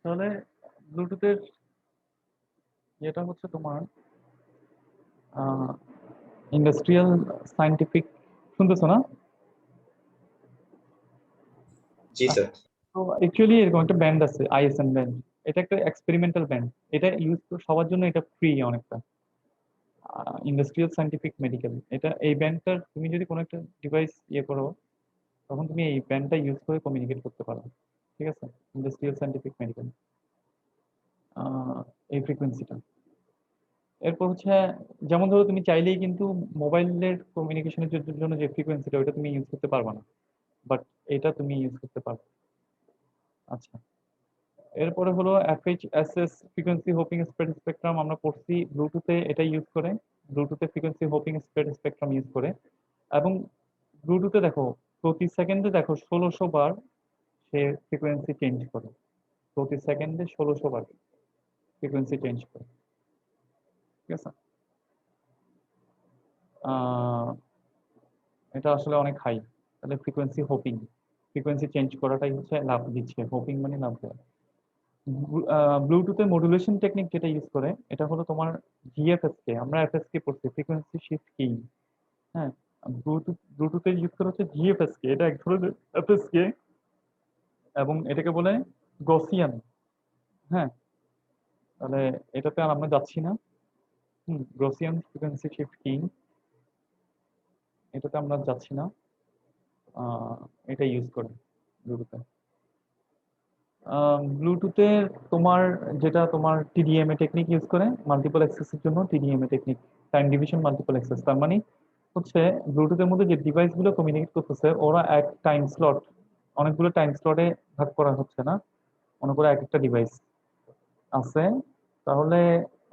তাহলে ব্লুটুথের যেটা হচ্ছে তোমার ইন্ডাস্ট্রিয়াল সায়েন্টিফিক, শুনতেছো না? জি স্যার। তো অ্যাকচুয়ালি এরকম একটা ব্যান্ড আছে, আইএসএন ব্যান্ড। এটা একটা এক্সপেরিমেন্টাল ব্যান্ড। এটা ইউজ সবার জন্য, এটা ফ্রি অনেকটা। ইন্ডাস্ট্রিয়াল সায়েন্টিফিক মেডিকেল, এটা এই ব্যান্ডটার তুমি যদি কোনো একটা ডিভাইস ইয়ে করো, তখন তুমি এই ব্যান্ডটা ইউজ করে কমিউনিকেট করতে পারো। ঠিক আছে? ইন্ডাস্ট্রিয়াল সায়েন্টিফিক মেডিকেল, এই ফ্রিকোয়েন্সিটা। এরপর হচ্ছে, যেমন ধরো তুমি চাইলেই কিন্তু মোবাইলের কমিউনিকেশনের জন্য যে ফ্রিকোয়েন্সিটা, ওইটা তুমি ইউজ করতে পারবে না, বাট এটা তুমি ইউজ করতে পারবে। আচ্ছা, এরপরে হলো FHSS, frequency hopping spread spectrum. আমরা পড়ছি ব্লুটুথে এটা ইউজ করে, ব্লুটুথে frequency hopping spread spectrum use করে। এবং ব্লুটুথে দেখো, প্রতি সেকেন্ডে দেখো 1600 বার সে ফ্রিকোয়েন্সি চেঞ্জ করে। প্রতি সেকেন্ডে 1600 বার ফ্রিকোয়েন্সি চেঞ্জ করে। ঠিক আছে? আহ, এটা আসলে অনেক হাই। তাহলে ফ্রিকোয়েন্সি হোপিং, ফ্রিকোয়েন্সি চেঞ্জ করাটাই হচ্ছে লাভ দিচ্ছে। হোপিং মানে লাভ দেওয়া। ব্লুটুথের মডুলেশন টেকনিক যেটা ইউজ করে, এটা হলো তোমার জিএফএসকে। আমরা এফএসকে পড়ছি, ফ্রিকোয়েন্সি শিফট কি। হ্যাঁ, ব্লুটুথে ইউজ করা হচ্ছে জিএফএসকে, এটা এক ধরনের এফএসকে, এবং এটাকে বলে গসিয়ান। হ্যাঁ, তাহলে এটাতে আর আমরা যাচ্ছি না। গসিয়ান ফ্রিকোয়েন্সি শিফট কি, এটাতে আমরা যাচ্ছি না। আহ, এটা ইউজ করে ব্লুটুথে। ব্লুটুথে তোমার, যেটা তোমার টিডিএমএ টেকনিক ইউজ করে মাল্টিপল অ্যাক্সেসের জন্য, টিডিএমএ technique, time division multiple access. তার মানে হচ্ছে ব্লুটুথের মধ্যে যে ডিভাইস গুলো কমিউনিকেট করতেছে, ওরা এক টাইম স্লট, অনেকগুলো টাইম স্লটে ভাগ করা হচ্ছে না, মনে করো এক একটা ডিভাইস আছে। তাহলে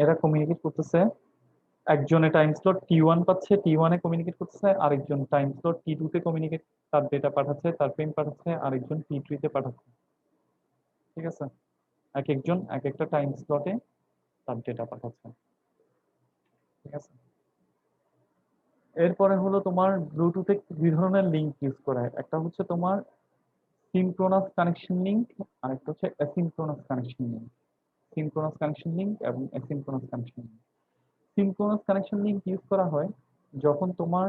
এরা কমিউনিকেট করতেছে, একজনে টাইম স্লট টি1 পাচ্ছে, টি1 এ কমিউনিকেট করতেছে, আরেকজন টাইম স্লট টি2 তে কমিউনিকেট, তার ডেটা পাঠাচ্ছে, তার ফ্রেম পাঠাচ্ছে, আরেকজন টি3 তে পাঠাচ্ছে। ঠিক আছে? এক একজন এক একটা টাইম স্লটে তার ডেটা পাঠাচ্ছে। ঠিক আছে? এরপরে হলো তোমার ব্লুটুথে দুই ধরনের লিঙ্ক ইউজ করা হয়। একটা হচ্ছে তোমার সিনক্রোনাস কানেকশন লিঙ্ক, আর একটা হচ্ছে asynchronous connection link. Synchronous connection link এবং asynchronous connection link. Synchronous connection link use করা হয় যখন তোমার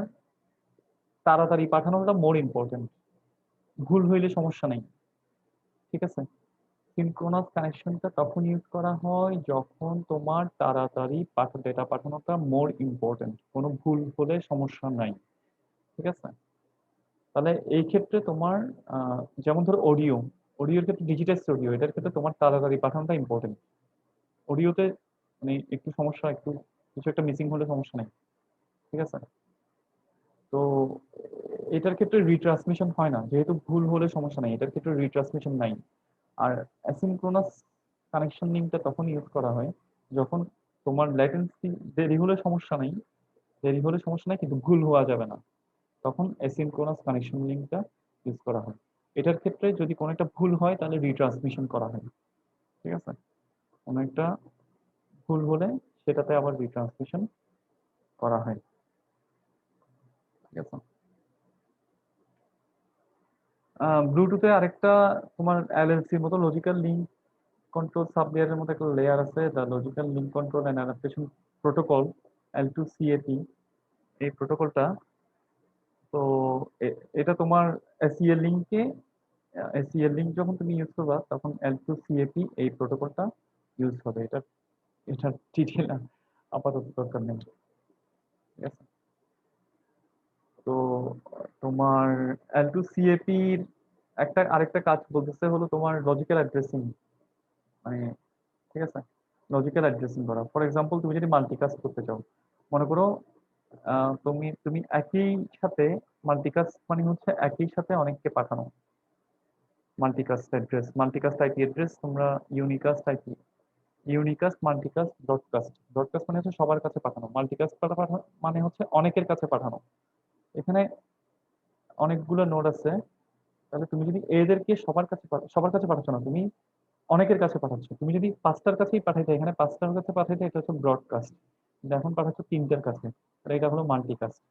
তাড়াতাড়ি পাঠানোটা মোর ইম্পর্টেন্ট, ভুল হইলে সমস্যা নেই। ঠিক আছে? সিনক্রোনাস কানেকশনটা তখন ইউজ করা হয় যখন তোমার তাড়াতাড়ি ডেটা পাঠানোটা মোর ইম্পর্টেন্ট, কোনো ভুল হলে সমস্যা নাই। ঠিক আছে? তাহলে এই ক্ষেত্রে তোমার যেমন ধরো অডিও, অডিওর ক্ষেত্রে ডিজিটাইজড অডিও, এটার ক্ষেত্রে তোমার তাড়াতাড়ি পাঠানোটা ইম্পর্টেন্ট। অডিওতে মানে একটু সমস্যা, একটু কিছু একটা মিসিং হলে সমস্যা নেই। ঠিক আছে? তো এটার ক্ষেত্রে রিট্রান্সমিশন হয় না, যেহেতু ভুল হলে সমস্যা নাই, এটার ক্ষেত্রে রিট্রান্সমিশন নাই। আর অ্যাসিনক্রোনাস কানেকশন লিঙ্কটা তখন ইউজ করা হয় যখন তোমার ল্যাটেন্সি, দেরি হলে সমস্যা নেই, দেরি হলে সমস্যা নেই কিন্তু ভুল হওয়া যাবে না, তখন অ্যাসিনক্রোনাস কানেকশন লিঙ্কটা ইউজ করা হয়। এটার ক্ষেত্রে যদি কোনো একটা ভুল হয় তাহলে রিট্রান্সমিশন করা হয়। ঠিক আছে? কোনো একটা ভুল হলে সেটাতে আবার রিট্রান্সমিশন করা হয়। ঠিক আছে? ব্লুটুথে আরেকটা তোমার এলএলসির মতো লজিক্যাল লিঙ্ক কন্ট্রোল সাব লেয়ারের মতো একটা লেয়ার আছে, the logical link control and adaptation protocol, L2CAP। এই প্রোটোকলটা, তো এটা তোমার এসইএল লিঙ্কে, এসইএল লিঙ্ক যখন তুমি ইউজ করবা তখন L2CAP এই প্রোটোকলটা ইউজ হবে। এটা, এটার ডিটেল আপাতত দরকার নেই। ঠিক আছে? তো তোমার L2CAP-র আরেকটা কাজ বলতেছে হলো তোমার লজিক্যাল অ্যাড্রেসিং, মানে, ঠিক আছে, লজিক্যাল অ্যাড্রেসিং করা। ফর এক্সাম্পল, তুমি যদি মাল্টিকাস্ট করতে চাও, মনে করো তুমি তুমি একই সাথে, মাল্টিকাস্ট মানে হচ্ছে একই সাথে অনেককে পাঠানো। Multicast address, multicast IP address, তোমরা unicast IP, unicast multicast broadcast. Broadcast মানে হচ্ছে সবার কাছে পাঠানো, মাল্টিকাস্ট পাঠানো মানে হচ্ছে অনেকের কাছে পাঠানো। এখানে অনেকগুলো নোড আছে। তাহলে তুমি যদি এদেরকে সবার কাছে পাঠাচ্ছ না, তুমি অনেকের কাছে পাঠাচ্ছ। তুমি যদি পাঁচটার কাছেই পাঠাইতে, এখানে পাঁচটার কাছে পাঠাইতে, এটা হচ্ছে ব্রডকাস্ট। কিন্তু এখন পাঠাচ্ছ তিনটার কাছে, তাহলে এটা হলো মাল্টিকাস্ট।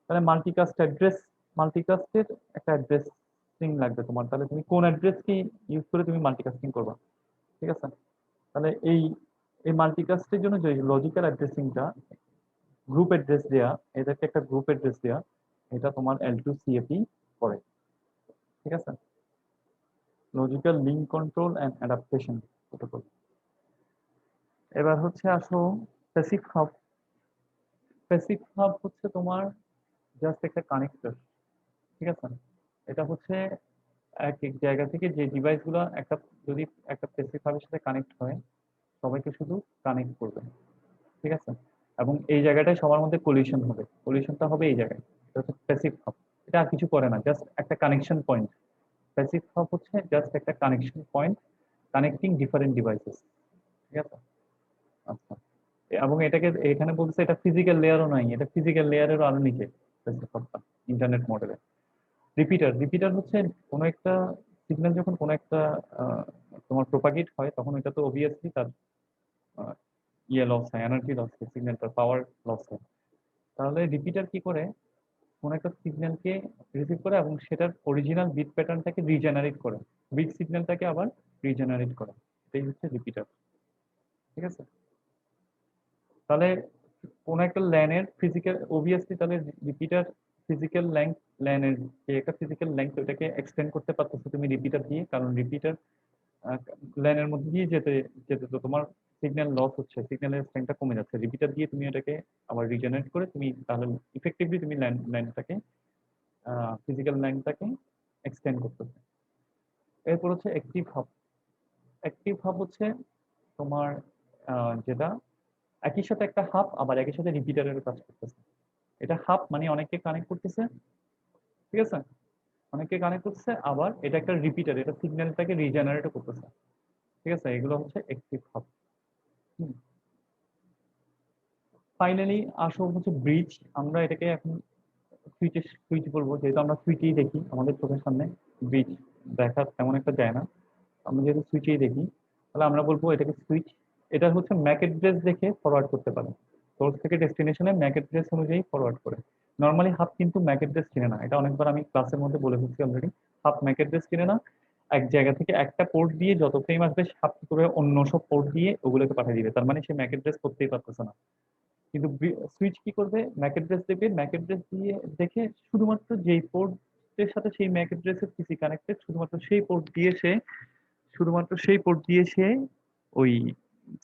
তাহলে মাল্টিকাস্ট অ্যাড্রেস, মাল্টিকাস্টের একটা অ্যাড্রেসিং লাগবে তোমার। তাহলে তুমি কোন অ্যাড্রেস কি ইউজ করে তুমি মাল্টিকাস্টিং করবা? ঠিক আছে? তাহলে এই এই মাল্টিকাস্টের জন্য যে লজিক্যাল অ্যাড্রেসিংটা, গ্রুপ অ্যাড্রেস দেয়া, এটাকে একটা গ্রুপ অ্যাড্রেস দেয়া, এটা তোমার L2CFE করে। ঠিক আছে? Logical link control and adaptation protocol. এবার হচ্ছে আসো প্যাসিভ হাব। প্যাসিভ হাব হচ্ছে তোমার জাস্ট একটা কানেক্টর। ঠিক আছে? এটা হচ্ছে এক এক জায়গা থেকে যে ডিভাইসগুলো একটা, যদি একটা প্যাসিভ হাবের সাথে কানেক্ট হয়, সবাইকে শুধু কানেক্ট করবে। ঠিক আছে? এবং এই জায়গাটায় সবার মধ্যে কলিশন হবে, কলিশনটা হবে এই জায়গায়। এটা হচ্ছে প্যাসিভ হাব। এটা আর কিছু করে না, জাস্ট একটা কানেকশন পয়েন্ট। প্যাসিভ হাব হচ্ছে জাস্ট একটা connection point, connecting different devices. ঠিক আছে? আচ্ছা, এবং এটাকে এখানে বলছে এটা ফিজিক্যাল লেয়ারও নাই, এটা ফিজিক্যাল লেয়ারেরও আরো নিচে প্যাসিভ হাবটা, ইন্টারনেট মডেলে। রিপিটার, রিপিটার হচ্ছে কোনো একটা সিগন্যাল যখন কোনো একটা তোমার প্রোপাগেট হয়, তখন এটা তো অবভিয়াসলি তার ইয়ে লস হয়, এনার্জি লস হয়, সিগন্যালটার পাওয়ার লস হয়। তাহলে রিপিটার কি করে, কোন একটা সিগন্যালকে রিসিভ করে এবং সেটার অরিজিনাল বিট প্যাটার্নটাকে রিজেনারেট করে, বিট সিগন্যালটাকে আবার রিজেনারেট করে। এটাই হচ্ছে রিপিটার। ঠিক আছে? তাহলে কোন একটা ল্যানের ফিজিক্যাল, অবভিয়াসলি তাহলে রিপিটার ফিজিক্যাল লেংথ, ল্যানের যে একটা ফিজিক্যাল লেংথ ওটাকে এক্সটেন্ড করতে পারতেছো তুমি রিপিটার দিয়ে, কারণ রিপিটার ল্যানের মধ্যে দিয়ে যেতে যেতে তো তোমার সিগন্যাল লস হচ্ছে, সিগন্যালের স্ট্রেংথটা কমে যাচ্ছে। রিপিটার দিয়ে তুমি এটাকে আবার রিজেনারেট করে তুমি তাহলে ইফেক্টিভলি তুমি লাইনটাকে, ফিজিক্যাল লাইনটাকে এক্সটেন্ড করতেছে। এরপর হচ্ছে অ্যাক্টিভ হাব। অ্যাক্টিভ হাব হচ্ছে তোমার যেটা একই সাথে একটা হাব আবার একই সাথে রিপিটারেরও কাজ করতেছে। এটা হাব মানে অনেককে কানেক্ট করতেছে। ঠিক আছে? অনেককে কানেক্ট করতেছে, আবার এটা একটা রিপিটার, এটা সিগন্যালটাকে রিজেনারেটও করতেছে। ঠিক আছে? এগুলো হচ্ছে অ্যাক্টিভ হাব। ফাইনালি আসো হচ্ছে ব্রিজ। আমরা এটাকে এখন সুইচে সুইচ বলবো, যেহেতু আমরা সুইচেই দেখি আমাদের চোখের সামনে, ব্রিজ দেখা তেমন একটা যায় না, আমরা যেহেতু সুইচেই দেখি, তাহলে আমরা বলবো এটাকে সুইচ। এটা হচ্ছে ম্যাক অ্যাড্রেস দেখে ফরওয়ার্ড করতে পারে, সোর্স থেকে ডেস্টিনেশনে ম্যাক অ্যাড্রেস অনুযায়ী ফরওয়ার্ড করে। নর্মালি হাব কিন্তু ম্যাক অ্যাড্রেস চিনে না, এটা অনেকবার আমি ক্লাসের মধ্যে বলে ফেলছি অলরেডি। হাব ম্যাক অ্যাড্রেস চিনে না, এক জায়গা থেকে একটা পোর্ট দিয়ে যত ফ্রেম আসবে হাব কি করবে, অন্য সব পোর্ট দিয়ে ওগুলোকে পাঠিয়ে দিবে, তার মানে সে ম্যাক অ্যাড্রেস করতেই পারতেছে না। কিন্তু সুইচ কি করবে, ম্যাক অ্যাড্রেস দেবে, ম্যাক অ্যাড্রেস দিয়ে দেখে শুধুমাত্র যেই পোর্টের সাথে সেই ম্যাক অ্যাড্রেসের পিসি কানেক্টেড, শুধুমাত্র সেই পোর্ট দিয়ে সে, শুধুমাত্র সেই পোর্ট দিয়ে সে ওই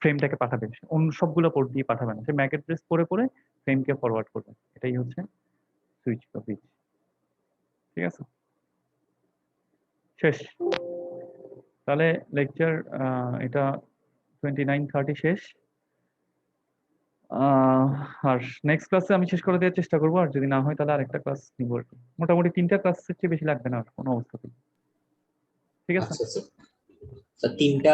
ফ্রেমটাকে পাঠাবে, অন্য সবগুলো পোর্ট দিয়ে পাঠাবে না, সে ম্যাক অ্যাড্রেস পরে পরে ফ্রেমকে ফরওয়ার্ড করবে। এটাই হচ্ছে সুইচ বা ব্রিজ। ঠিক আছে? শেষ। তাহলে লেকচার এটা 29-30 শেষ। আর নেক্সট ক্লাসে আমি শেষ করে দেওয়ার চেষ্টা করবো, আর যদি না হয় তাহলে আরেকটা ক্লাস নিব আর কি। মোটামুটি 3টা ক্লাসের চেয়ে বেশি লাগবে না আর কোনো অবস্থাতেই। ঠিক আছে? আচ্ছা আচ্ছা, 3টা